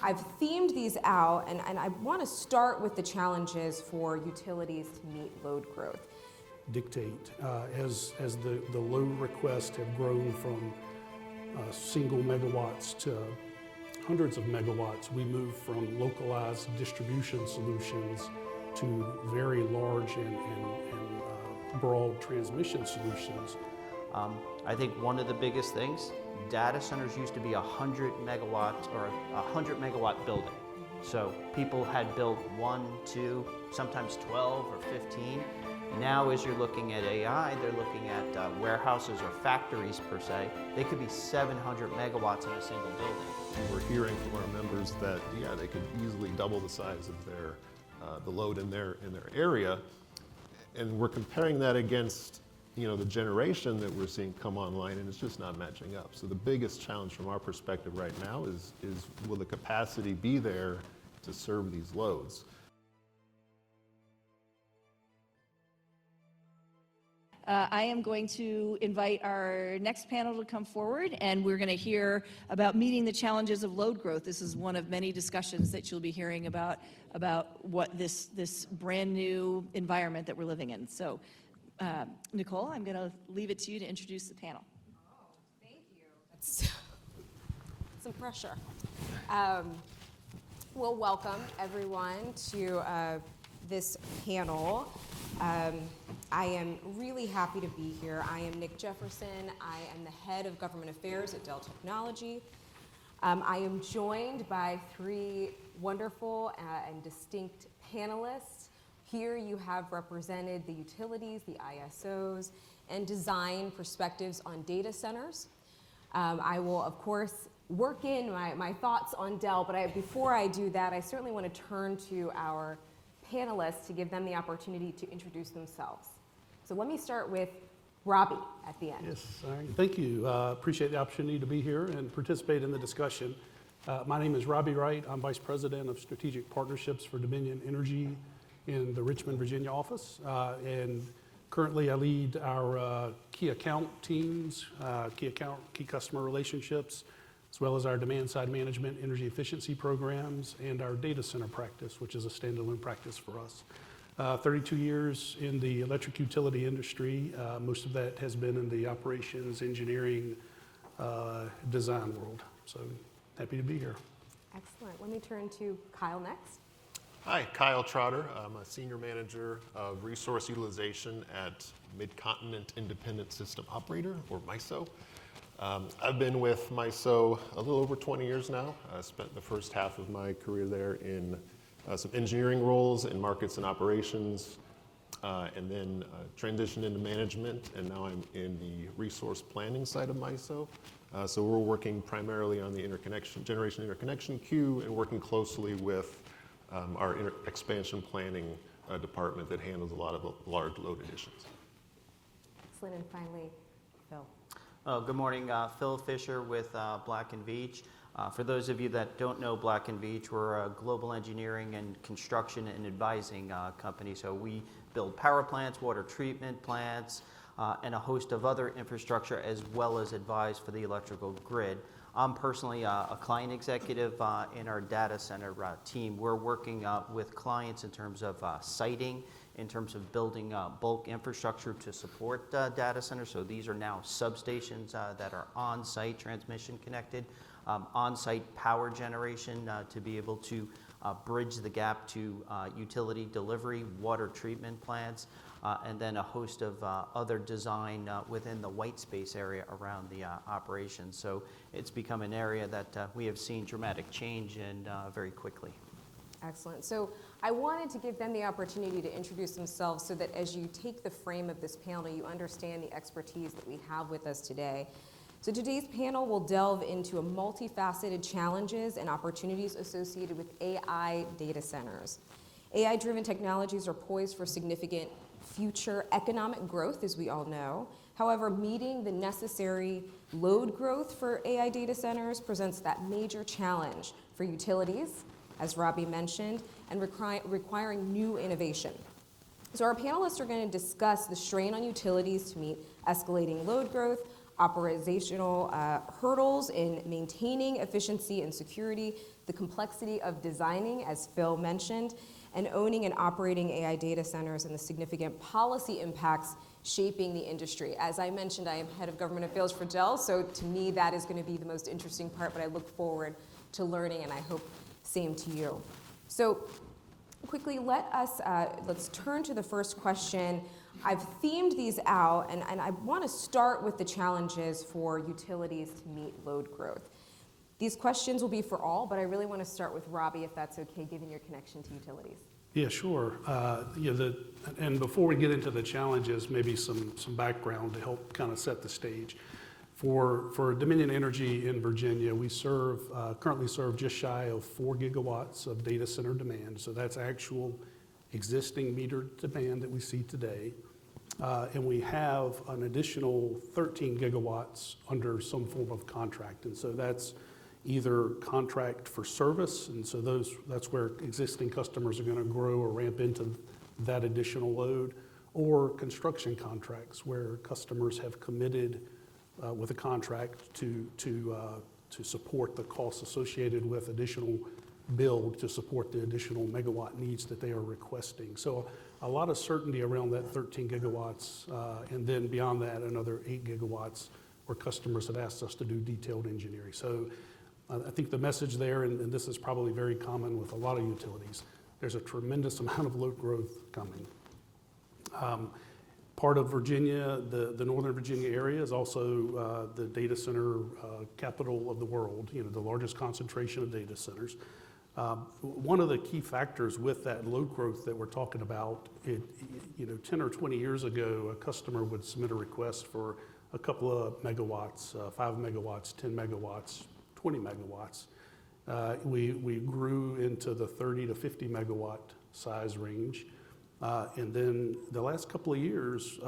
I've themed these out, and I want to start with the challenges for utilities to meet load growth. Dictate as the load requests have grown from single megawatts to hundreds of megawatts, we move from localized distribution solutions to very large and broad transmission solutions. I think one of the biggest things, data centers used to be 100 megawatts or a 100 megawatt building. So people had built 1, 2, sometimes 12 or 15. Now as you're looking at AI, they're looking at warehouses or factories per se. They could be 700 megawatts in a single building. We're hearing from our members that, yeah, they could easily double the size of their, the load in their area. And we're comparing that against, the generation that we're seeing come online, and it's just not matching up. So the biggest challenge from our perspective right now is will the capacity be there to serve these loads? I am going to invite our next panel to come forward, and we're going to hear about meeting the challenges of load growth. This is one of many discussions that you'll be hearing about what this brand new environment that we're living in. So, Nicole, I'm going to leave it to you to introduce the panel. Oh, thank you. That's some pressure. Well, welcome everyone to this panel. I am really happy to be here. I am Nick Jefferson. I am the head of government affairs at Dell Technology. I am joined by 3 wonderful and distinct panelists. Here you have represented the utilities, the ISOs, and design perspectives on data centers. I will, of course, work in my thoughts on Dell, but before I do that, I certainly want to turn to our panelists to give them the opportunity to introduce themselves. So let me start with Robbie at the end. Yes, thank you. Appreciate the opportunity to be here and participate in the discussion. My name is Robbie Wright. I'm Vice President of Strategic Partnerships for Dominion Energy in the Richmond, Virginia office. And currently I lead our key account teams, key customer relationships, as well as our demand side management, energy efficiency programs, and our data center practice, which is a standalone practice for us. 32 years in the electric utility industry. Most of that has been in the operations, engineering, design world. So happy to be here. Excellent. Let me turn to Kyle next. Hi, Kyle Trotter. I'm a Senior Manager of Resource Utilization at Mid-Continent Independent System Operator, or MISO. I've been with MISO a little over 20 years now. I spent the first half of my career there in some engineering roles in markets and operations, and then transitioned into management, and now I'm in the resource planning side of MISO. So we're working primarily on the generation interconnection queue and working closely with our expansion planning department that handles a lot of large load additions. Excellent. And finally, Phil. Good morning, Phil Fischer with Black & Veatch. For those of you that don't know Black & Veatch, we're a global engineering and construction and advising company. So we build power plants, water treatment plants, and a host of other infrastructure, as well as advise for the electrical grid. I'm personally a client executive in our data center team. We're working with clients in terms of siting, in terms of building bulk infrastructure to support data centers. So these are now substations that are on-site transmission connected, on-site power generation to be able to bridge the gap to utility delivery, water treatment plants, and then a host of other design within the white space area around the operation. So it's become an area that we have seen dramatic change in very quickly. Excellent. So I wanted to give them the opportunity to introduce themselves so that as you take the frame of this panel, you understand the expertise that we have with us today. So today's panel will delve into multifaceted challenges and opportunities associated with AI data centers. AI-driven technologies are poised for significant future economic growth, as we all know. However, meeting the necessary load growth for AI data centers presents that major challenge for utilities, as Robbie mentioned, and requiring new innovation. So our panelists are going to discuss the strain on utilities to meet escalating load growth, operational hurdles in maintaining efficiency and security, the complexity of designing, as Phil mentioned, and owning and operating AI data centers and the significant policy impacts shaping the industry. As I mentioned, I am head of government affairs for Dell, so to me that is going to be the most interesting part, but I look forward to learning, and I hope same to you. So quickly, let's turn to the first question. I've themed these out, and I want to start with the challenges for utilities to meet load growth. These questions will be for all, but I really want to start with Robbie, if that's okay, given your connection to utilities. Yeah, sure. And before we get into the challenges, maybe some background to help kind of set the stage. For Dominion Energy in Virginia, we currently serve just shy of 4 gigawatts of data center demand. So that's actual existing metered demand that we see today. And we have an additional 13 gigawatts under some form of contract. And so that's either contract for service, and so that's where existing customers are going to grow or ramp into that additional load, or construction contracts where customers have committed with a contract to support the costs associated with additional build to support the additional megawatt needs that they are requesting. So a lot of certainty around that 13 gigawatts, and then beyond that, another 8 gigawatts where customers have asked us to do detailed engineering. So I think the message there, and this is probably very common with a lot of utilities, there's a tremendous amount of load growth coming. Part of Virginia, the Northern Virginia area, is also the data center capital of the world, the largest concentration of data centers. One of the key factors with that load growth that we're talking about, 10 or 20 years ago, a customer would submit a request for a couple of megawatts, 5 megawatts, 10 megawatts, 20 megawatts. We grew into the 30 to 50 megawatt size range. And then the last couple of years,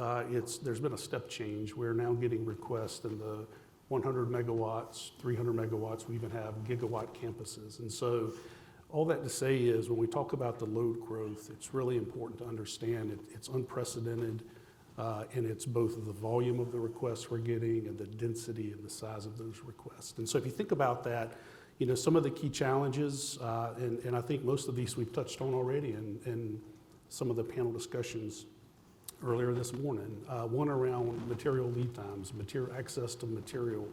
there's been a step change. We're now getting requests in the 100 megawatts, 300 megawatts. We even have gigawatt campuses. And so all that to say is when we talk about the load growth, it's really important to understand it's unprecedented, and it's both the volume of the requests we're getting and the density and the size of those requests. And so if you think about that, some of the key challenges, and I think most of these we've touched on already in some of the panel discussions earlier this morning. One around material lead times, access to material.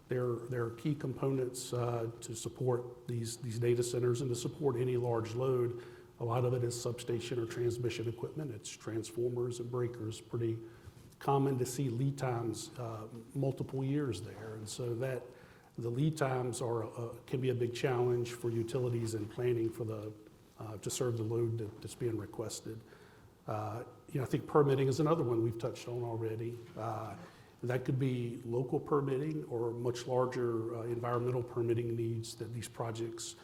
There are key components to support these data centers and to support any large load. A lot of it is substation or transmission equipment. It's transformers and breakers. Pretty common to see lead times multiple years there. And so that the lead times can be a big challenge for utilities in planning for to serve the load that's being requested. I think permitting is another one we've touched on already. That could be local permitting or much larger environmental permitting needs that these projects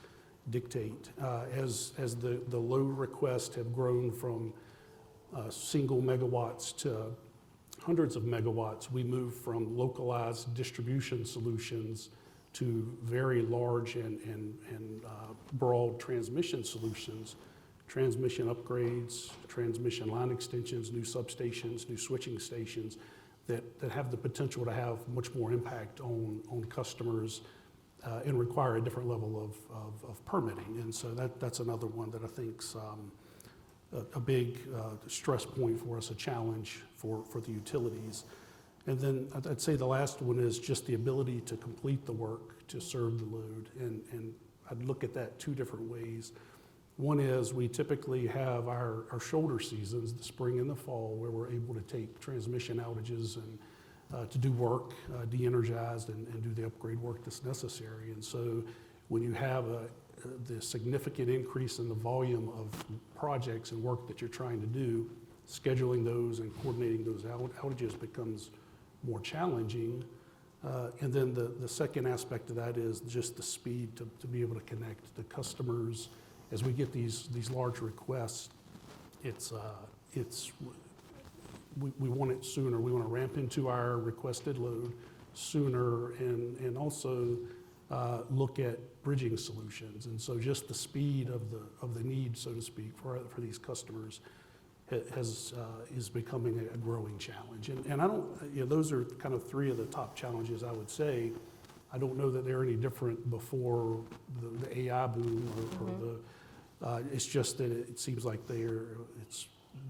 dictate. As the load requests have grown from single megawatts to hundreds of megawatts, we move from localized distribution solutions to very large and broad transmission solutions, transmission upgrades, transmission line extensions, new substations, new switching stations that have the potential to have much more impact on customers and require a different level of permitting. And so that's another one that I think's a big stress point for us, a challenge for the utilities. And then I'd say the last one is just the ability to complete the work to serve the load. And I'd look at that two different ways. One is we typically have our shoulder seasons, the spring and the fall, where we're able to take transmission outages and to do work, de-energized and do the upgrade work that's necessary. And so when you have the significant increase in the volume of projects and work that you're trying to do, scheduling those and coordinating those outages becomes more challenging. And then the second aspect of that is just the speed to be able to connect the customers. As we get these large requests, we want it sooner. We want to ramp into our requested load sooner and also look at bridging solutions. And so just the speed of the need, so to speak, for these customers is becoming a growing challenge. And I don't, those are kind of three of the top challenges I would say. I don't know that they're any different before the AI boom or it's just that it seems like it's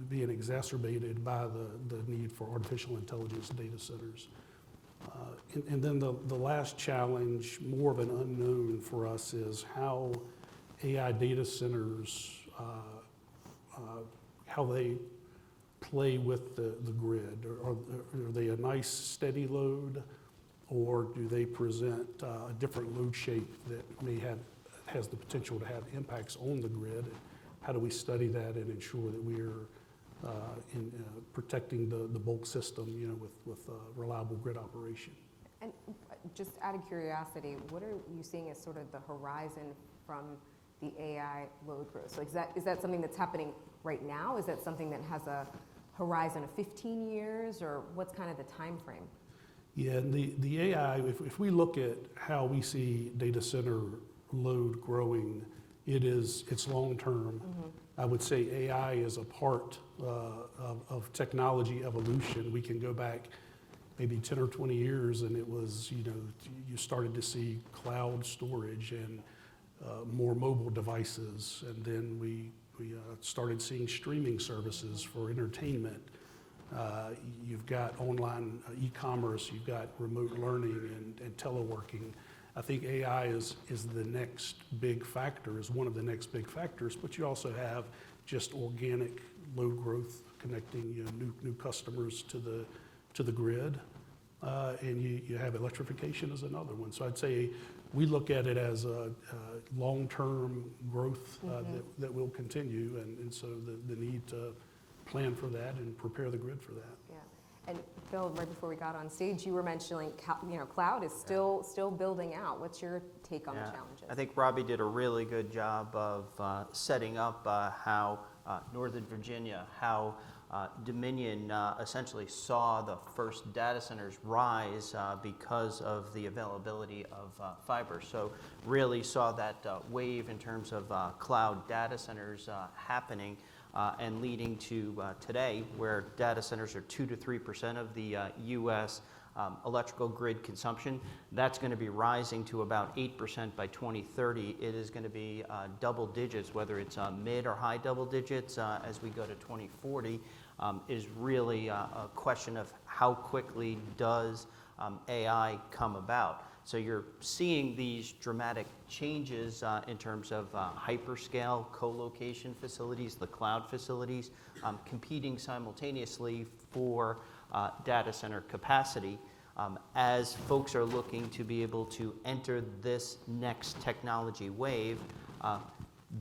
being exacerbated by the need for artificial intelligence data centers. And then the last challenge, more of an unknown for us, is how AI data centers, how they play with the grid. Are they a nice steady load, or do they present a different load shape that has the potential to have impacts on the grid? How do we study that and ensure that we're protecting the bulk system, with reliable grid operation? And just out of curiosity, what are you seeing as sort of the horizon from the AI load growth? So is that something that's happening right now? Is that something that has a horizon of 15 years, or what's kind of the time frame? Yeah, and the AI, if we look at how we see data center load growing, it's long-term. I would say AI is a part of technology evolution. We can go back maybe 10 or 20 years, and it was, you started to see cloud storage and more mobile devices, and then we started seeing streaming services for entertainment. You've got online e-commerce, you've got remote learning and teleworking. I think AI is the next big factor, is one of the next big factors, but you also have just organic load growth connecting new customers to the grid, and you have electrification as another one. So I'd say we look at it as a long-term growth that will continue, and so the need to plan for that and prepare the grid for that. Yeah. And Phil, right before we got on stage, you were mentioning cloud is still building out. What's your take on the challenges? I think Robbie did a really good job of setting up how Northern Virginia, how Dominion essentially saw the first data centers rise because of the availability of fiber. So really saw that wave in terms of cloud data centers happening and leading to today, where data centers are 2 to 3% of the U.S. Electrical grid consumption. That's going to be rising to about 8% by 2030. It is going to be double digits, whether it's mid or high double digits as we go to 2040, is really a question of how quickly does AI come about. So you're seeing these dramatic changes in terms of hyperscale, co-location facilities, the cloud facilities, competing simultaneously for data center capacity. As folks are looking to be able to enter this next technology wave,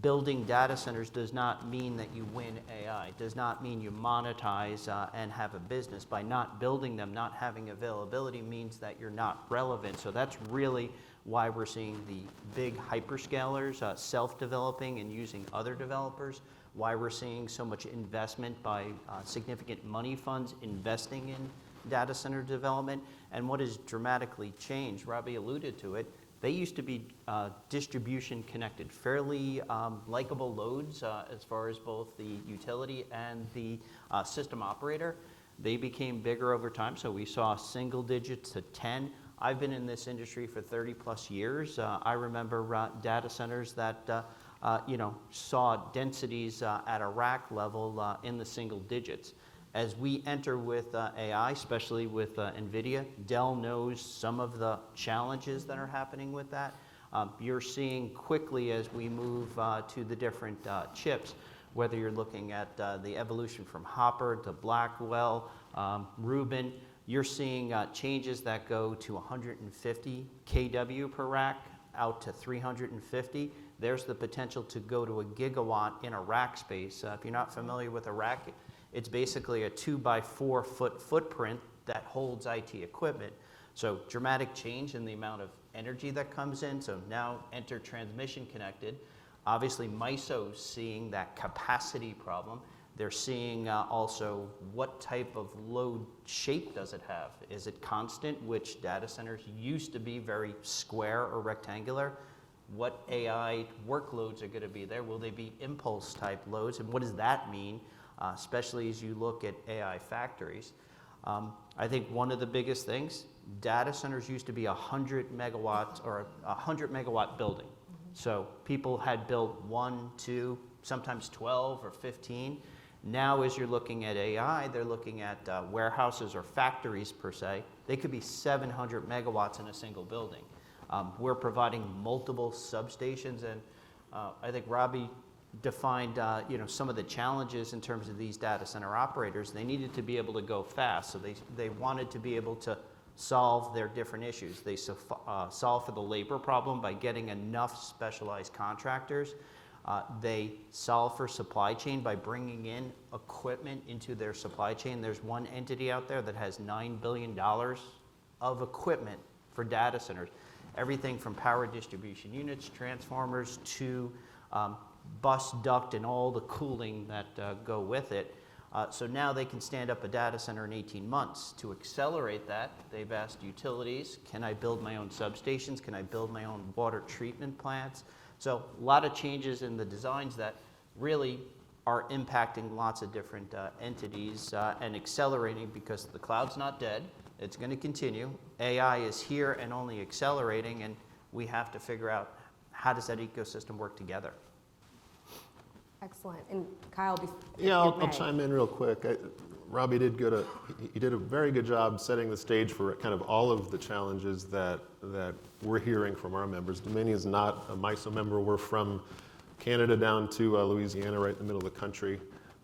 building data centers does not mean that you win AI, does not mean you monetize and have a business. By not building them, not having availability means that you're not relevant. So that's really why we're seeing the big hyperscalers self-developing and using other developers, why we're seeing so much investment by significant money funds investing in data center development. And what has dramatically changed, Robbie alluded to it, they used to be distribution connected, fairly likable loads as far as both the utility and the system operator. They became bigger over time, so we saw single digits to 10. I've been in this industry for 30 plus years. I remember data centers that saw densities at a rack level in the single digits. As we enter with AI, especially with NVIDIA, Dell knows some of the challenges that are happening with that. You're seeing quickly as we move to the different chips, whether you're looking at the evolution from Hopper to Blackwell, Rubin, you're seeing changes that go to 150 kW per rack out to 350. There's the potential to go to a gigawatt in a rack space. If you're not familiar with a rack, it's basically a 2x4 foot footprint that holds IT equipment. So dramatic change in the amount of energy that comes in. So now enter transmission connected. Obviously MISO's seeing that capacity problem. They're seeing also what type of load shape does it have? Is it constant, which data centers used to be very square or rectangular? What AI workloads are going to be there? Will they be impulse type loads? And what does that mean? especially as you look at AI factories. I think one of the biggest things, data centers used to be 100 megawatts or a 100 megawatt building. So people had built 1, 2, sometimes 12 or 15. Now as you're looking at AI, they're looking at warehouses or factories per se. They could be 700 megawatts in a single building. We're providing multiple substations, and I think Robbie defined some of the challenges in terms of these data center operators. They needed to be able to go fast, so they wanted to be able to solve their different issues. They solve for the labor problem by getting enough specialized contractors. They solve for supply chain by bringing in equipment into their supply chain. There's one entity out there that has $9 billion of equipment for data centers. Everything from power distribution units, transformers, to bus duct and all the cooling that go with it. So now they can stand up a data center in 18 months. To accelerate that, they've asked utilities, can I build my own substations? Can I build my own water treatment plants? So a lot of changes in the designs that really are impacting lots of different entities and accelerating, because the cloud's not dead. It's going to continue. AI is here and only accelerating, and we have to figure out how does that ecosystem work together. Excellent. And Kyle, Yeah, I'll chime in real quick. Robbie did a very good job setting the stage for kind of all of the challenges that we're hearing from our members. Dominion is not a MISO member. We're from Canada down to Louisiana, right in the middle of the country.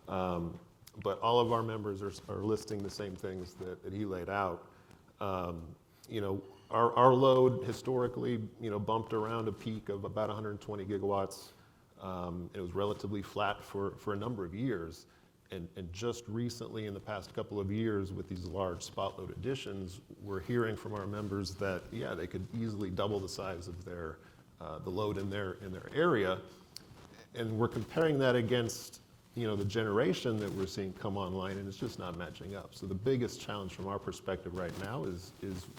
But all of our members are listing the same things that he laid out. Our load historically, bumped around a peak of about 120 gigawatts. It was relatively flat for a number of years. And just recently, in the past couple of years, with these large spot load additions, we're hearing from our members that, yeah, they could easily double the size of the load in their area. And we're comparing that against, the generation that we're seeing come online, and it's just not matching up. So the biggest challenge from our perspective right now is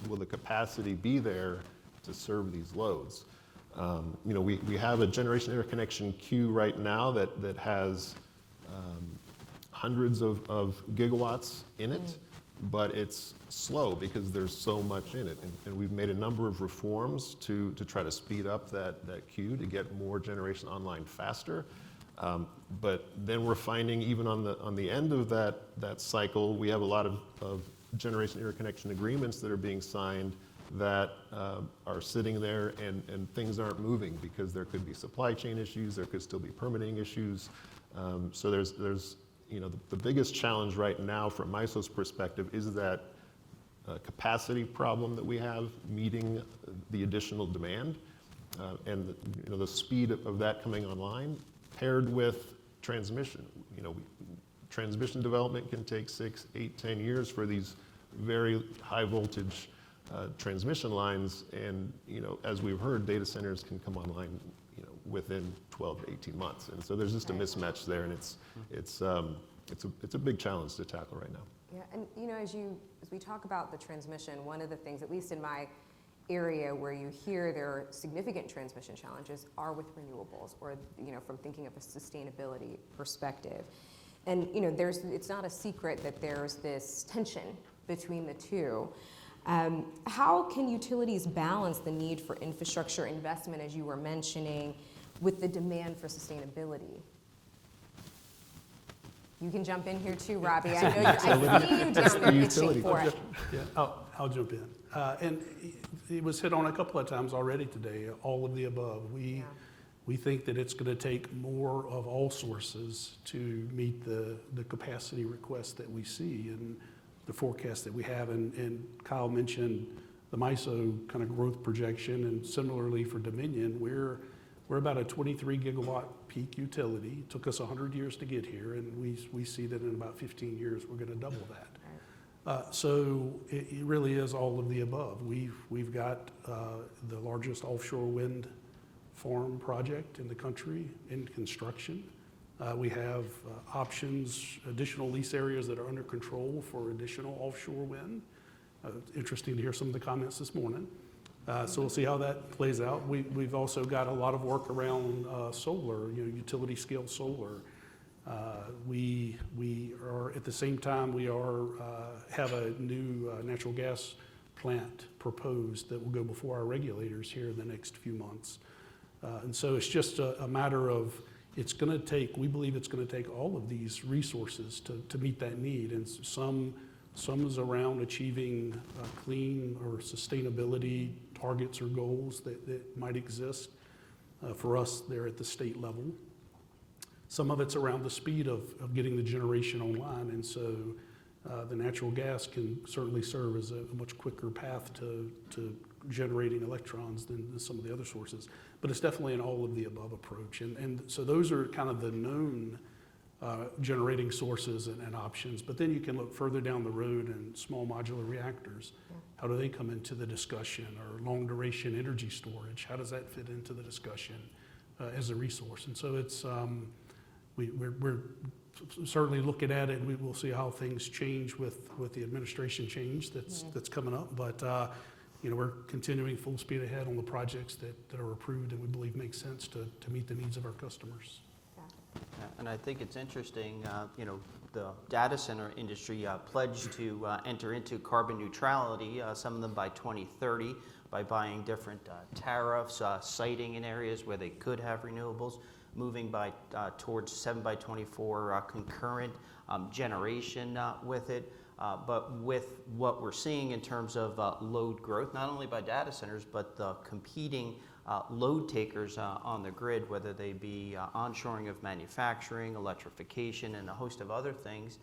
will the capacity be there to serve these loads? We have a generation interconnection queue right now that has hundreds of gigawatts in it, but it's slow because there's so much in it. And we've made a number of reforms to try to speed up that queue to get more generation online faster. But then we're finding even on the end of that cycle, we have a lot of generation interconnection agreements that are being signed that are sitting there and things aren't moving because there could be supply chain issues, there could still be permitting issues. So there's the biggest challenge right now from MISO's perspective is that capacity problem that we have meeting the additional demand and the speed of that coming online paired with transmission. Transmission development can take 6, 8, 10 years for these very high voltage transmission lines, and as we've heard, data centers can come online within 12 to 18 months, and so there's just a mismatch there, and it's a big challenge to tackle right now. Yeah, and as we talk about the transmission, one of the things, at least in my area, where you hear there are significant transmission challenges are with renewables, or from thinking of a sustainability perspective, and it's not a secret that there's this tension between the two. How can utilities balance the need for infrastructure investment, as you were mentioning, with the demand for sustainability? You can jump in here too, Robbie. I know I see you down there itching for it. Yeah, I'll jump in. And it was hit on a couple of times already today, all of the above. We think that it's going to take more of all sources to meet the capacity requests that we see and the forecast that we have. And Kyle mentioned the MISO kind of growth projection, and similarly for Dominion, we're about a 23 gigawatt peak utility. It took us 100 years to get here, and we see that in about 15 years we're going to double that. So it really is all of the above. We've got the largest offshore wind farm project in the country in construction. We have options, additional lease areas that are under control for additional offshore wind. Interesting to hear some of the comments this morning. So we'll see how that plays out. We've also got a lot of work around solar, utility scale solar. We are, at the same time, we are, have a new natural gas plant proposed that will go before our regulators here in the next few months. And so it's just a matter of, it's going to take, we believe it's going to take all of these resources to meet that need. And some is around achieving clean or sustainability targets or goals that might exist. For us, they're at the state level. Some of it's around the speed of getting the generation online. And so the natural gas can certainly serve as a much quicker path to generating electrons than some of the other sources. But it's definitely an all of the above approach. And so those are kind of the known generating sources and options. But then you can look further down the road and small modular reactors. Yeah. How do they come into the discussion? Or long duration energy storage, how does that fit into the discussion as a resource? And so it's, we're certainly looking at it, and we will see how things change with the administration change that's coming up. But you know, we're continuing full speed ahead on the projects that are approved and we believe make sense to meet the needs of our customers. Yeah, and I think it's interesting, you know, the data center industry pledged to enter into carbon neutrality, some of them by 2030, by buying different tariffs, siting in areas where they could have renewables, moving towards 7 by 24 concurrent generation with it. But with what we're seeing in terms of load growth, not only by data centers, but the competing load takers on the grid, whether they be onshoring of manufacturing, electrification, and a host of other things,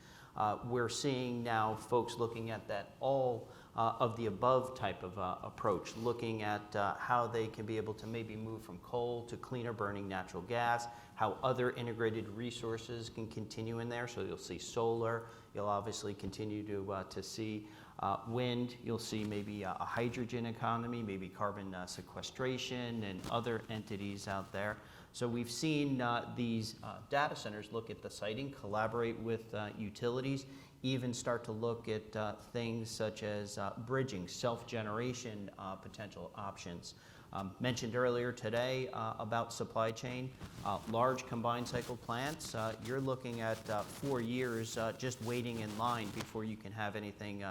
we're seeing now folks looking at that all of the above type of approach, looking at how they can be able to maybe move from coal to cleaner burning natural gas, how other integrated resources can continue in there. So you'll see solar, you'll obviously continue to see wind, you'll see maybe a hydrogen economy, maybe carbon sequestration and other entities out there. So we've seen these data centers look at the siting, collaborate with utilities, even start to look at things such as bridging, self-generation potential options. Mentioned earlier today about supply chain, large combined cycle plants, you're looking at 4 years just waiting in line before you can have anything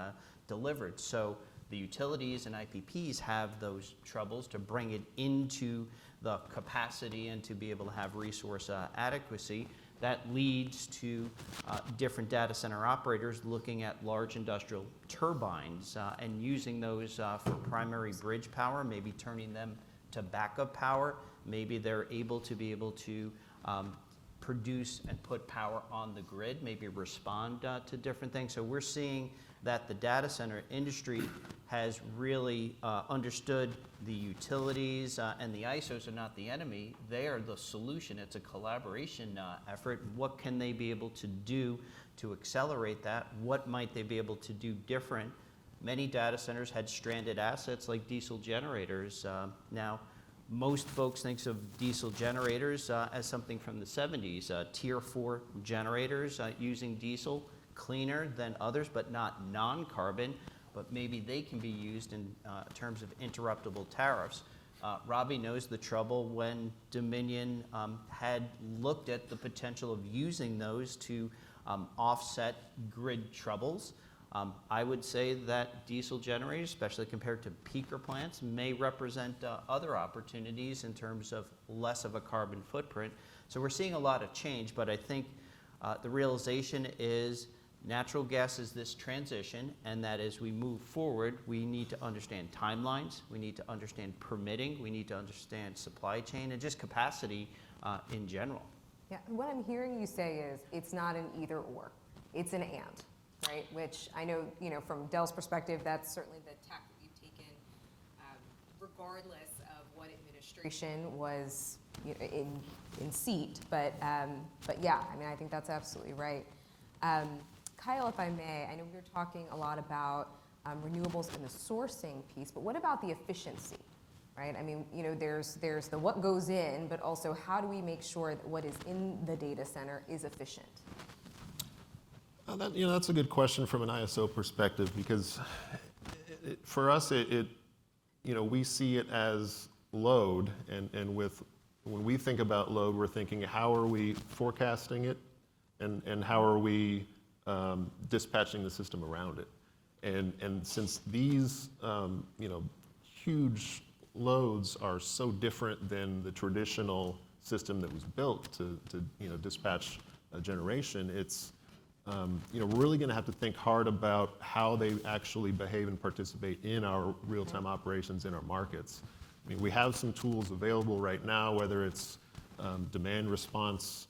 delivered. So the utilities and IPPs have those troubles to bring it into the capacity and to be able to have resource adequacy. That leads to different data center operators looking at large industrial turbines and using those for primary bridge power, maybe turning them to backup power. Maybe they're able to produce and put power on the grid, maybe respond to different things. So we're seeing that the data center industry has really understood the utilities and the ISOs are not the enemy. They are the solution. It's a collaboration effort. What can they be able to do to accelerate that? What might they be able to do different? Many data centers had stranded assets like diesel generators. Now, most folks think of diesel generators as something from the 70s, tier 4 generators using diesel, cleaner than others, but not non-carbon, but maybe they can be used in terms of interruptible tariffs. Robbie knows the trouble when Dominion had looked at the potential of using those to offset grid troubles. I would say that diesel generators, especially compared to peaker plants, may represent other opportunities in terms of less of a carbon footprint. So we're seeing a lot of change, but I think the realization is natural gas is this transition, and that as we move forward, we need to understand timelines, we need to understand permitting, we need to understand supply chain, and just capacity in general. Yeah, what I'm hearing you say is it's not an either or, it's an and, right? Which I know, from Dell's perspective, that's certainly the tack that you've taken, regardless of what administration was in seat. But yeah, I mean, I think that's absolutely right. Kyle, if I may, I know we were talking a lot about renewables and the sourcing piece, but what about the efficiency, right? I mean, there's the what goes in, but also how do we make sure that what is in the data center is efficient? That's a good question from an ISO perspective, because for us, we see it as load, and when we think about load, we're thinking how are we forecasting it, and how are we dispatching the system around it. And since these huge loads are so different than the traditional system that was built to dispatch a generation, it's we're really going to have to think hard about how they actually behave and participate in our real-time operations in our markets. I mean, we have some tools available right now, whether it's demand response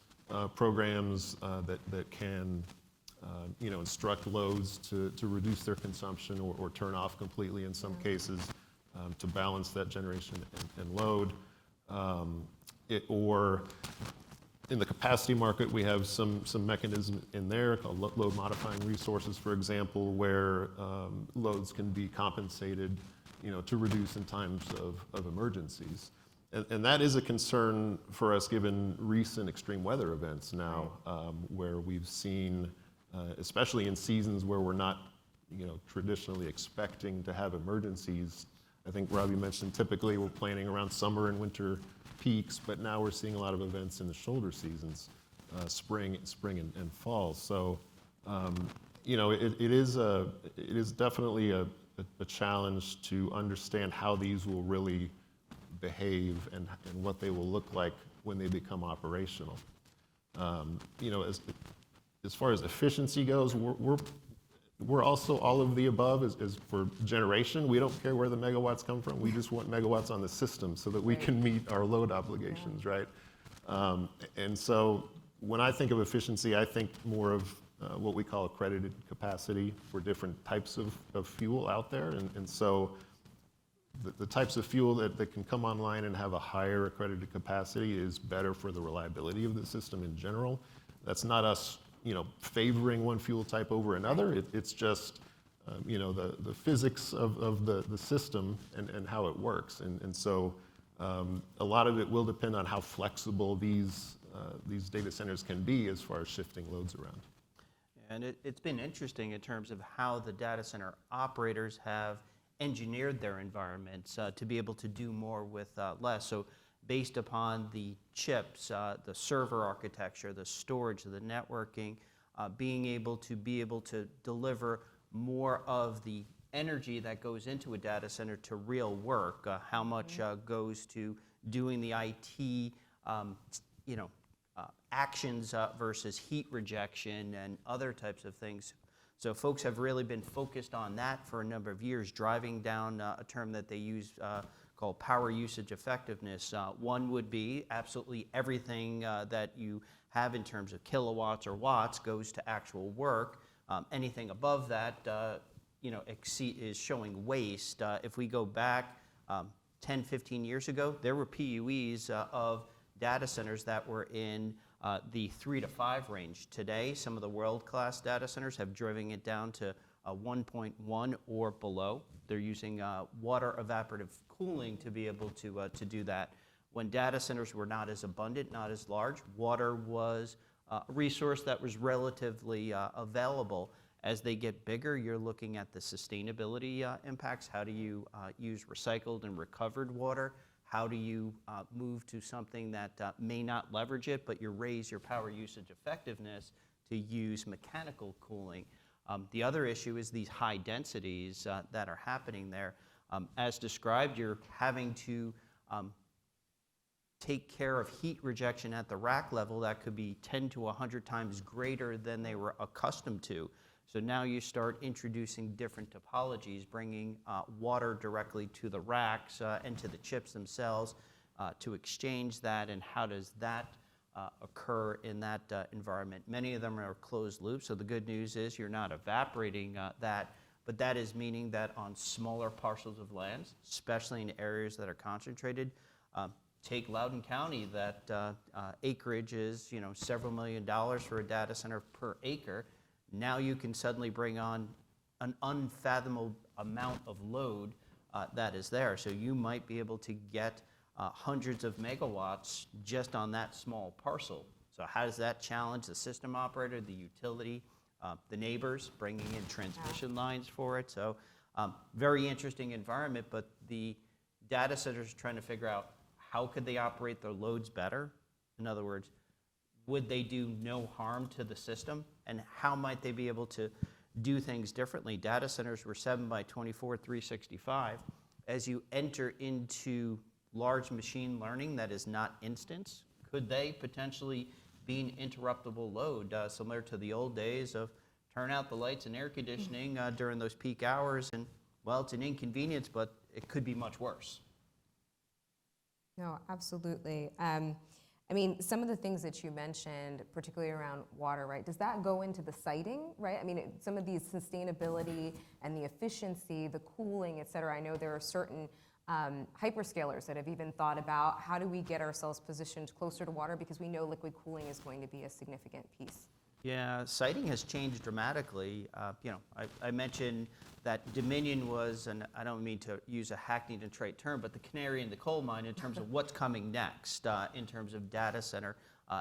programs that can instruct loads to reduce their consumption or turn off completely in some cases to balance that generation and load. Or in the capacity market, we have some mechanism in there called load modifying resources, for example, where loads can be compensated to reduce in times of emergencies. And that is a concern for us given recent extreme weather events now, where we've seen, especially in seasons where we're not traditionally expecting to have emergencies. I think Robbie mentioned typically we're planning around summer and winter peaks, but now we're seeing a lot of events in the shoulder seasons, spring and fall. So, it is definitely a challenge to understand how these will really behave and what they will look like when they become operational. As far as efficiency goes, we're also all of the above as for generation. We don't care where the megawatts come from. We just want megawatts on the system so that we can meet our load obligations, right? And so when I think of efficiency, I think more of what we call accredited capacity for different types of fuel out there. And so the types of fuel that can come online and have a higher accredited capacity is better for the reliability of the system in general. That's not us favoring one fuel type over another. It's just, the physics of the system and how it works. And so a lot of it will depend on how flexible these data centers can be as far as shifting loads around. And it's been interesting in terms of how the data center operators have engineered their environments to be able to do more with less. So based upon the chips, the server architecture, the storage, the networking, being able to deliver more of the energy that goes into a data center to real work, how much goes to doing the IT, actions versus heat rejection and other types of things. So folks have really been focused on that for a number of years, driving down a term that they use called power usage effectiveness. One would be absolutely everything that you have in terms of kilowatts or watts goes to actual work. Anything above that, is showing waste. If we go back 10, 15 years ago, there were PUEs of data centers that were in the 3 to 5 range. Today, some of the world-class data centers have driven it down to 1.1 or below. They're using water evaporative cooling to be able to do that. When data centers were not as abundant, not as large, water was a resource that was relatively available. As they get bigger, you're looking at the sustainability impacts. How do you use recycled and recovered water? How do you move to something that may not leverage it, but you raise your power usage effectiveness to use mechanical cooling? The other issue is these high densities that are happening there. As described, you're having to take care of heat rejection at the rack level that could be 10 to 100 times greater than they were accustomed to. So now you start introducing different topologies, bringing water directly to the racks and to the chips themselves to exchange that, and how does that occur in that environment? Many of them are closed loop, so the good news is you're not evaporating that, but that is meaning that on smaller parcels of land, especially in areas that are concentrated, take Loudoun County, that acreage is several $1 million for a data center per acre. Now you can suddenly bring on an unfathomable amount of load that is there. So you might be able to get hundreds of megawatts just on that small parcel. So how does that challenge the system operator, the utility, the neighbors, bringing in transmission lines for it? So very interesting environment, but the data centers are trying to figure out how could they operate their loads better? In other words, would they do no harm to the system? And how might they be able to do things differently? Data centers were 7 by 24, 365. As you enter into large machine learning that is not instance, could they potentially be an interruptible load, similar to the old days of turn out the lights and air conditioning during those peak hours? And, well, it's an inconvenience, but it could be much worse. No, absolutely. I mean, some of the things that you mentioned, particularly around water, right? Does that go into the siting, right? I mean, some of these sustainability and the efficiency, the cooling, et cetera. I know there are certain hyperscalers that have even thought about how do we get ourselves positioned closer to water, because we know liquid cooling is going to be a significant piece. Yeah, siting has changed dramatically. I mentioned that Dominion was, and I don't mean to use a hackneyed and trite term, but the canary in the coal mine in terms of what's coming next in terms of data center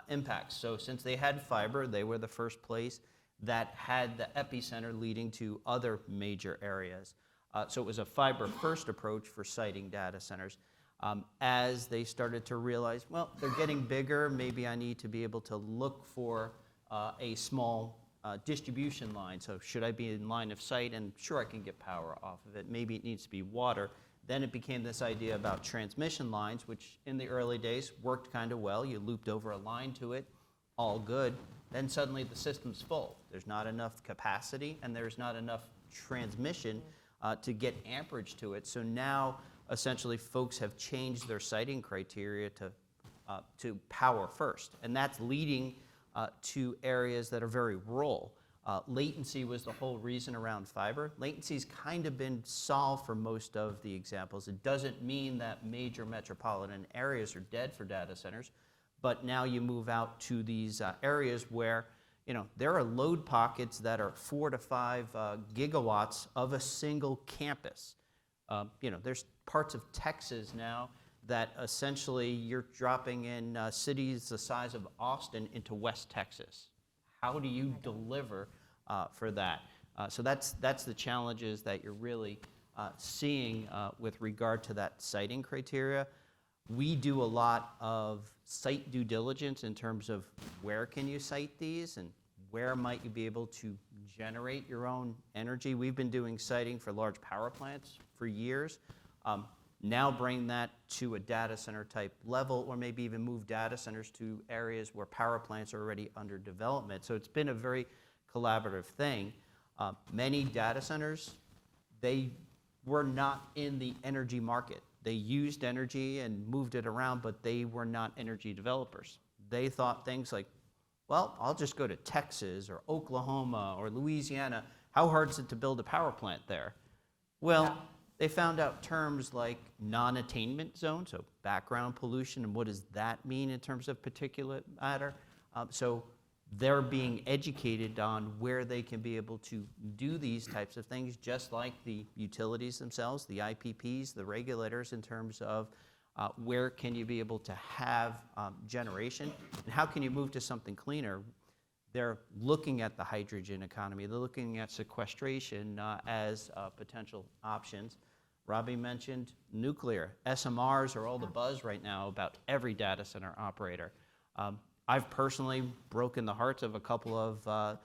impacts. So since they had fiber, they were the first place that had the epicenter leading to other major areas. So it was a fiber-first approach for siting data centers. As they started to realize, well, they're getting bigger, maybe I need to be able to look for a small distribution line. So should I be in line of sight? And sure, I can get power off of it. Maybe it needs to be water. Then it became this idea about transmission lines, which in the early days worked kind of well. You looped over a line to it, all good. Then suddenly the system's full. There's not enough capacity, and there's not enough transmission to get amperage to it. So now, essentially, folks have changed their siting criteria to power first. And that's leading to areas that are very rural. Latency was the whole reason around fiber. Latency's kind of been solved for most of the examples. It doesn't mean that major metropolitan areas are dead for data centers, but now you move out to these areas where there are load pockets that are 4 to 5 gigawatts of a single campus. There's parts of Texas now that essentially you're dropping in cities the size of Austin into West Texas. How do you deliver for that? So that's the challenges that you're really seeing with regard to that siting criteria. We do a lot of site due diligence in terms of where can you site these and where might you be able to generate your own energy. We've been doing siting for large power plants for years. Now bring that to a data center type level, or maybe even move data centers to areas where power plants are already under development. So it's been a very collaborative thing. Many data centers, they were not in the energy market. They used energy and moved it around, but they were not energy developers. They thought things like, well, I'll just go to Texas or Oklahoma or Louisiana. How hard is it to build a power plant there? Well, they found out terms like non-attainment zone, so background pollution, and what does that mean in terms of particulate matter? So they're being educated on where they can be able to do these types of things, just like the utilities themselves, the IPPs, the regulators, in terms of where can you be able to have generation, and how can you move to something cleaner. They're looking at the hydrogen economy. They're looking at sequestration as potential options. Robbie mentioned nuclear. SMRs are all the buzz right now about every data center operator. I've personally broken the hearts of a couple of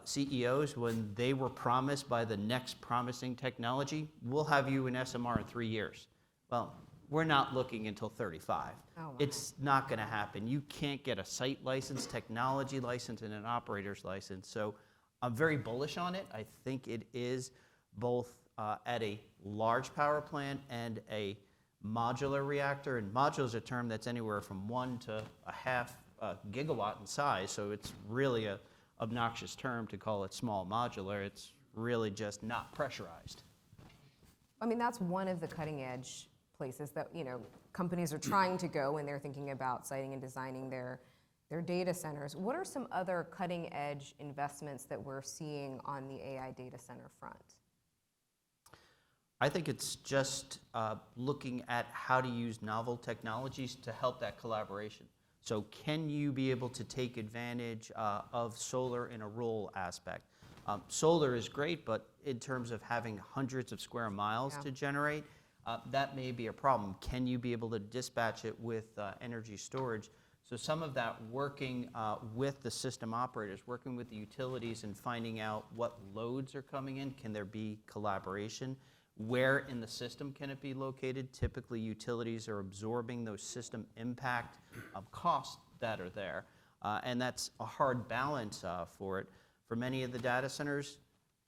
CEOs when they were promised by the next promising technology, we'll have you in SMR in 3 years. Well, we're not looking until 35. Oh, wow. It's not going to happen. You can't get a site license, technology license, and an operator's license. So I'm very bullish on it. I think it is both at a large power plant and a modular reactor. And modular is a term that's anywhere from 1 to a half gigawatt in size. So it's really an obnoxious term to call it small modular. It's really just not pressurized. I mean, that's one of the cutting edge places that companies are trying to go when they're thinking about siting and designing their data centers. What are some other cutting edge investments that we're seeing on the AI data center front? I think it's just looking at how to use novel technologies to help that collaboration. So can you be able to take advantage of solar in a rural aspect? Solar is great, but in terms of having hundreds of square miles to generate, that may be a problem. Can you be able to dispatch it with energy storage? So some of that working with the system operators, working with the utilities and finding out what loads are coming in, can there be collaboration? Where in the system can it be located? Typically, utilities are absorbing those system impact costs that are there. And that's a hard balance for it. For many of the data centers,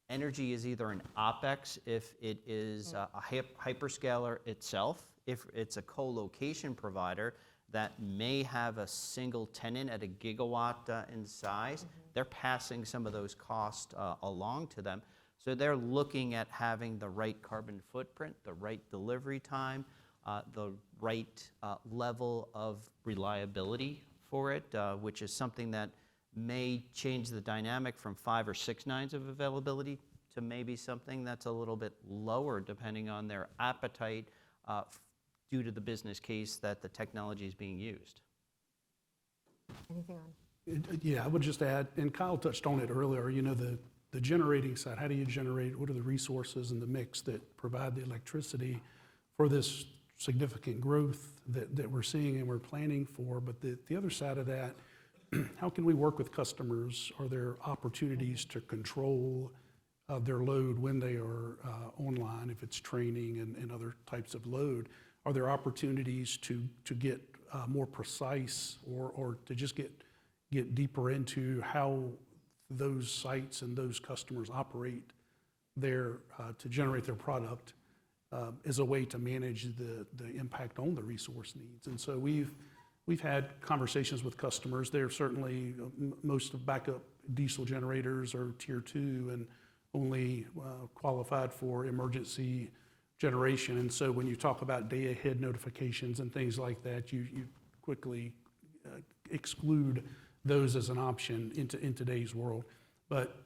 energy is either an OpEx if it is a hyperscaler itself, if it's a co-location provider that may have a single tenant at a gigawatt in size, they're passing some of those costs along to them. So they're looking at having the right carbon footprint, the right delivery time, the right level of reliability for it, which is something that may change the dynamic from 5 or 6 nines of availability to maybe something that's a little bit lower depending on their appetite due to the business case that the technology is being used. Anything on? Yeah, I would just add, and Kyle touched on it earlier, you know, the generating side, how do you generate, what are the resources in the mix that provide the electricity for this significant growth that we're seeing and we're planning for? But the other side of that, how can we work with customers? Are there opportunities to control their load when they are online, if it's training and other types of load? Are there opportunities to get more precise or to just get deeper into how those sites and those customers operate there to generate their product as a way to manage the impact on the resource needs? And so we've had conversations with customers. They're certainly, most of backup diesel generators are tier 2 and only qualified for emergency generation. And so when you talk about day ahead notifications and things like that, you quickly exclude those as an option in today's world. But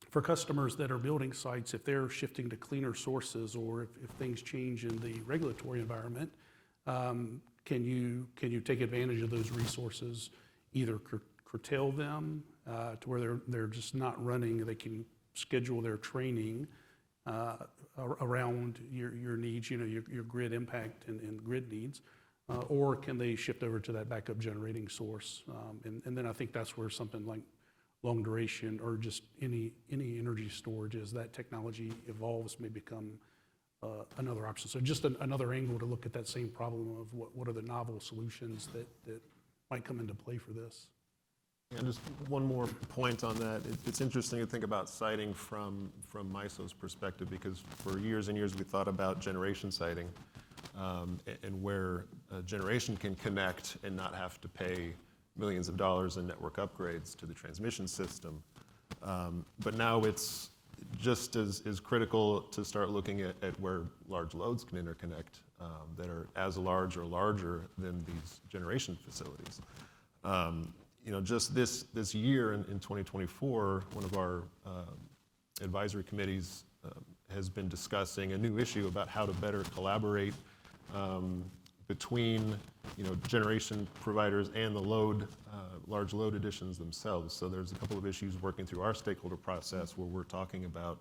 for customers that are building sites, if they're shifting to cleaner sources or if things change in the regulatory environment, can you take advantage of those resources, either curtail them to where they're just not running, they can schedule their training around your needs, you know, your grid impact and grid needs, or can they shift over to that backup generating source? And then I think that's where something like long duration or just any energy storage, as that technology evolves, may become another option. So just another angle to look at that same problem of what are the novel solutions that might come into play for this. And just one more point on that. It's interesting to think about siting from MISO's perspective, because for years and years we thought about generation siting and where generation can connect and not have to pay millions of dollars in network upgrades to the transmission system. But now it's just as critical to start looking at where large loads can interconnect that are as large or larger than these generation facilities. You know, just this year in 2024, one of our advisory committees has been discussing a new issue about how to better collaborate between, you know, generation providers and the large load additions themselves. So there's a couple of issues working through our stakeholder process where we're talking about,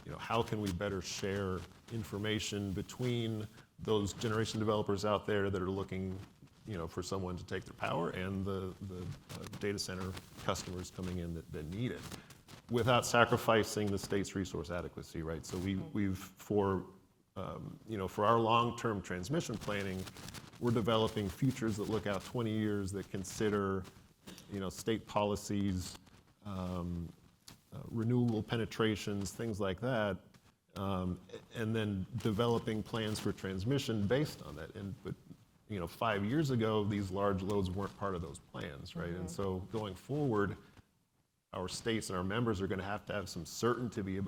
you know, how can we better share information between those generation developers out there that are looking, you know, for someone to take their power and the data center customers coming in that need it, without sacrificing the state's resource adequacy, right? So we've for our long-term transmission planning, we're developing futures that look out 20 years that consider, you know, state policies, renewable penetrations, things like that, and then developing plans for transmission based on that. But you know, 5 years ago, these large loads weren't part of those plans, right? And so going forward, our states and our members are going to have some certainty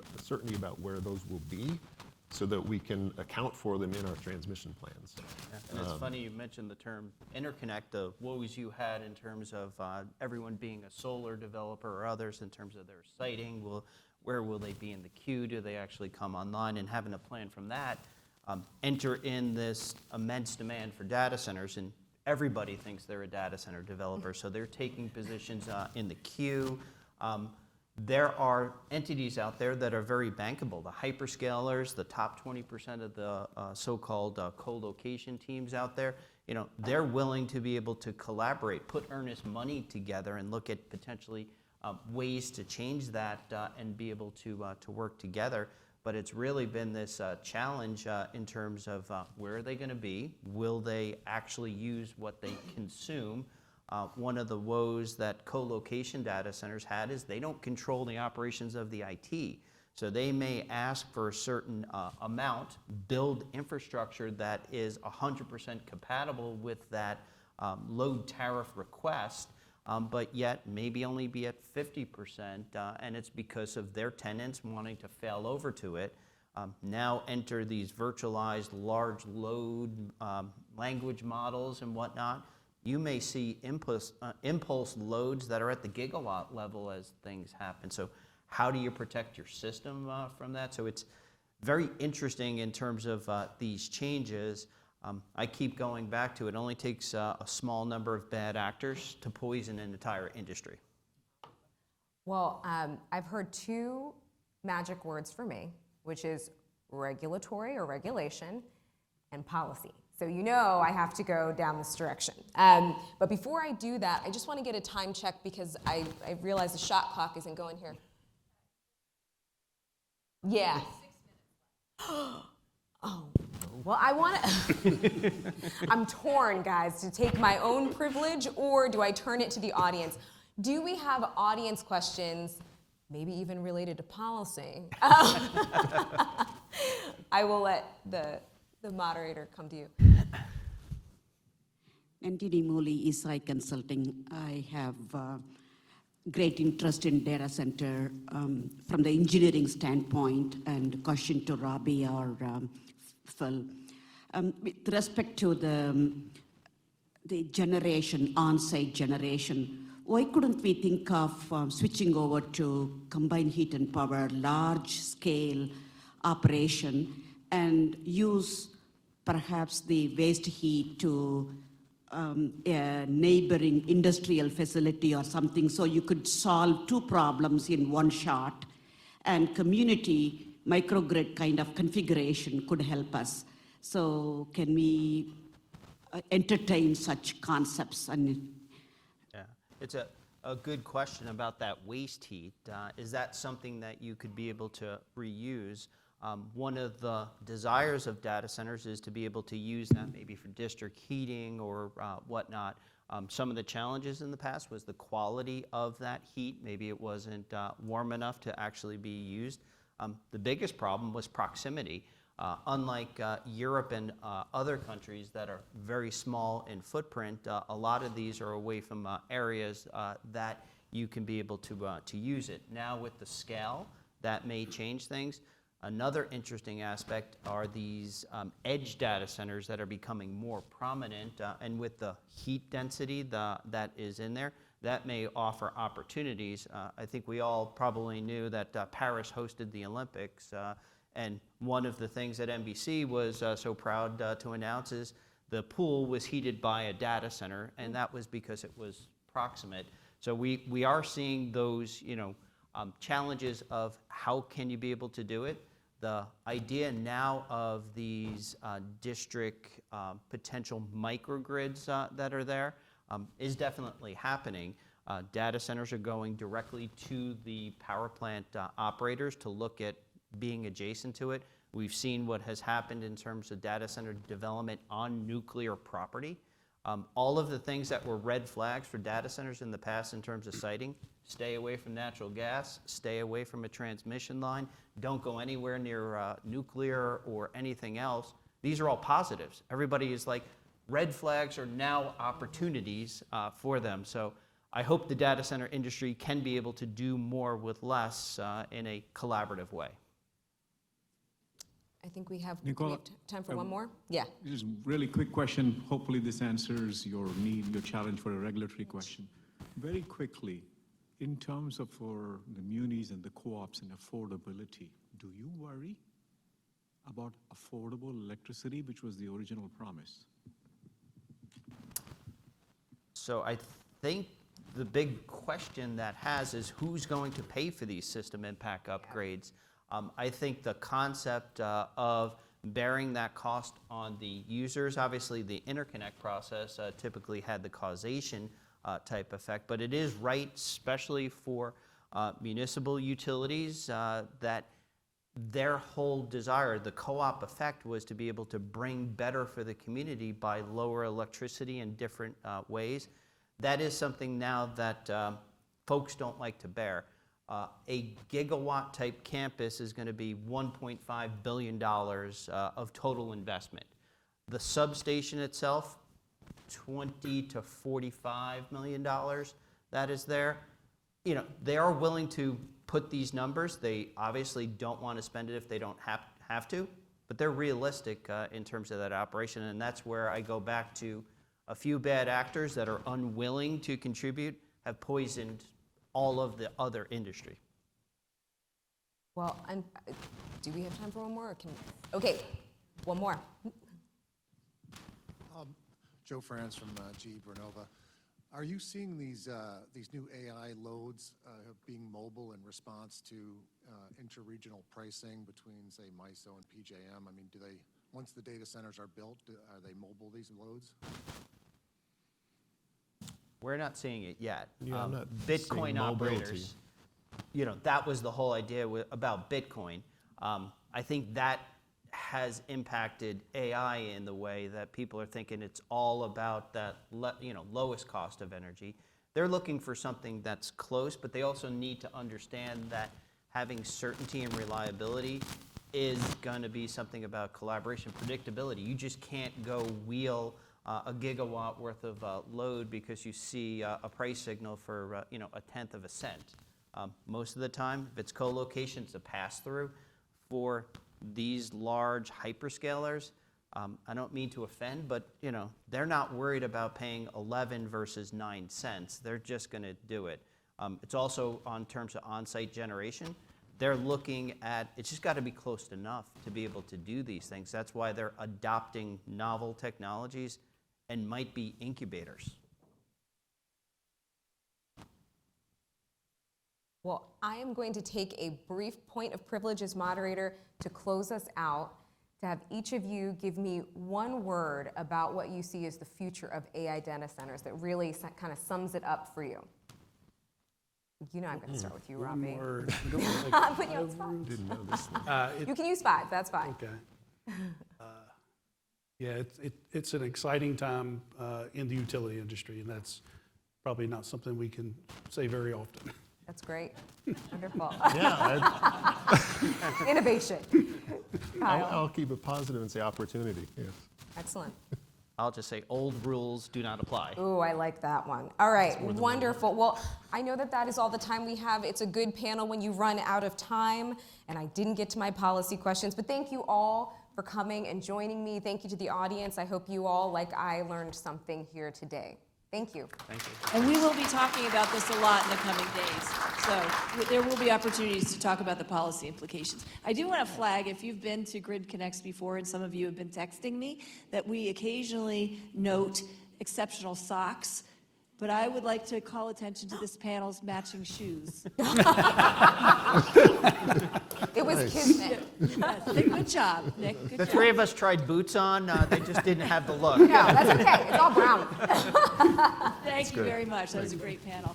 about where those will be, so that we can account for them in our transmission plans. Yeah. And it's funny you mentioned the term interconnect, the woes you had in terms of everyone being a solar developer or others in terms of their siting. Where will they be in the queue? Do they actually come online? And having a plan from that, enter in this immense demand for data centers, and everybody thinks they're a data center developer, so they're taking positions in the queue. There are entities out there that are very bankable. The hyperscalers, the top 20% of the so-called co-location teams out there, they're willing to be able to collaborate, put earnest money together, and look at potentially ways to change that and be able to work together. But it's really been this challenge in terms of where are they going to be? Will they actually use what they consume? One of the woes that co-location data centers had is they don't control the operations of the IT. So they may ask for a certain amount, build infrastructure that is 100% compatible with that load tariff request, but yet maybe only be at 50%, and it's because of their tenants wanting to fail over to it. Now enter these virtualized large load language models and whatnot. You may see impulse loads that are at the gigawatt level as things happen. So how do you protect your system from that? So it's very interesting in terms of these changes. I keep going back to it only takes a small number of bad actors to poison an entire industry. Well, I've heard two magic words for me, which is regulatory or regulation and policy. So I have to go down this direction. But before I do that, I just want to get a time check because I realize the shot clock isn't going here. Yeah. Oh, well, I want to, I'm torn, guys, to take my own privilege or do I turn it to the audience? Do we have audience questions, maybe even related to policy? I will let the moderator come to you. Nandini Moli, ESI Consulting. I have great interest in data center from the engineering standpoint, and question to Robbie or Phil. With respect to the generation, on-site generation, why couldn't we think of switching over to combined heat and power, large-scale operation, and use perhaps the waste heat to a neighboring industrial facility or something, so you could solve two problems in one shot, and community microgrid kind of configuration could help us. So can we entertain such concepts? Yeah, it's a good question about that waste heat. Is that something that you could be able to reuse? One of the desires of data centers is to be able to use that maybe for district heating or whatnot. Some of the challenges in the past was the quality of that heat. Maybe it wasn't warm enough to actually be used. The biggest problem was proximity. Unlike Europe and other countries that are very small in footprint, a lot of these are away from areas that you can be able to use it. Now with the scale, that may change things. Another interesting aspect are these edge data centers that are becoming more prominent, and with the heat density that is in there, that may offer opportunities. I think we all probably knew that Paris hosted the Olympics, and one of the things that NBC was so proud to announce is the pool was heated by a data center, and that was because it was proximate. So we are seeing those, challenges of how can you be able to do it. The idea now of these district potential microgrids that are there is definitely happening. Data centers are going directly to the power plant operators to look at being adjacent to it. We've seen what has happened in terms of data center development on nuclear property. All of the things that were red flags for data centers in the past in terms of siting, stay away from natural gas, stay away from a transmission line, don't go anywhere near nuclear or anything else. These are all positives. Everybody is like, red flags are now opportunities for them. So I hope the data center industry can be able to do more with less in a collaborative way. I think we have Nicola, time for one more. Yeah. Just really quick question. Hopefully this answers your need, your challenge for a regulatory question. Very quickly, in terms of for the munis and the co-ops and affordability, do you worry about affordable electricity, which was the original promise? So I think the big question that has is who's going to pay for these system impact upgrades? I think the concept of bearing that cost on the users. Obviously, the interconnect process typically had the causation type effect, but it is right, especially for municipal utilities, that their whole desire, the co-op effect, was to be able to bring better for the community by lower electricity in different ways. That is something now that folks don't like to bear. A gigawatt type campus is going to be $1.5 billion of total investment. The substation itself, $20 to $45 million that is there. You know, they are willing to put these numbers. They obviously don't want to spend it if they don't have to, but they're realistic in terms of that operation, and that's where I go back to a few bad actors that are unwilling to contribute have poisoned all of the other industry. Well, do we have time for one more? Or okay, one more. Joe Franz from GE Vernova. Are you seeing these new AI loads being mobile in response to interregional pricing between, say, MISO and PJM? I mean, do they, once the data centers are built, are they mobile, these loads? We're not seeing it yet. Yeah, I'm not Bitcoin seeing mobility. operators, you know, that was the whole idea about Bitcoin. I think that has impacted AI in the way that people are thinking it's all about that, lowest cost of energy. They're looking for something that's close, but they also need to understand that having certainty and reliability is going to be something about collaboration, predictability. You just can't go wheel a gigawatt worth of load because you see a price signal for a tenth of a cent. Most of the time, if it's co-location, it's a pass-through. For these large hyperscalers, I don't mean to offend, but they're not worried about paying 11 versus 9 cents. They're just going to do it. It's also on terms of on-site generation. They're looking at, it's just got to be close enough to be able to do these things. That's why they're adopting novel technologies and might be incubators. Well, I am going to take a brief point of privilege as moderator to close us out, to have each of you give me one word about what you see as the future of AI data centers that really kind of sums it up for you. You know I'm going to start with you, Robbie. One word. I'm putting you on the spot. Didn't know this one. You can use 5, that's fine. Okay. Yeah, it's an exciting time in the utility industry, and that's probably not something we can say very often. That's great. Wonderful. Yeah, Innovation. Kyle. I'll keep it positive and say opportunity. Yes. Excellent. I'll just say old rules do not apply. Ooh, I like that one. All right, wonderful. Well, I know that is all the time we have. It's a good panel when you run out of time, and I didn't get to my policy questions, but thank you all for coming and joining me. Thank you to the audience. I hope you all, like I, learned something here today. Thank you. Thank you. And we will be talking about this a lot in the coming days. So there will be opportunities to talk about the policy implications. I do want to flag, if you've been to gridCONNEXT before, and some of you have been texting me, that we occasionally note exceptional socks, but I would like to call attention to this panel's matching shoes. It was kismet. Yes, good job, Nick. Good The job. three of us tried boots on. They just didn't have the look. No, that's okay. It's all brown. Thank you very much. That was a great panel.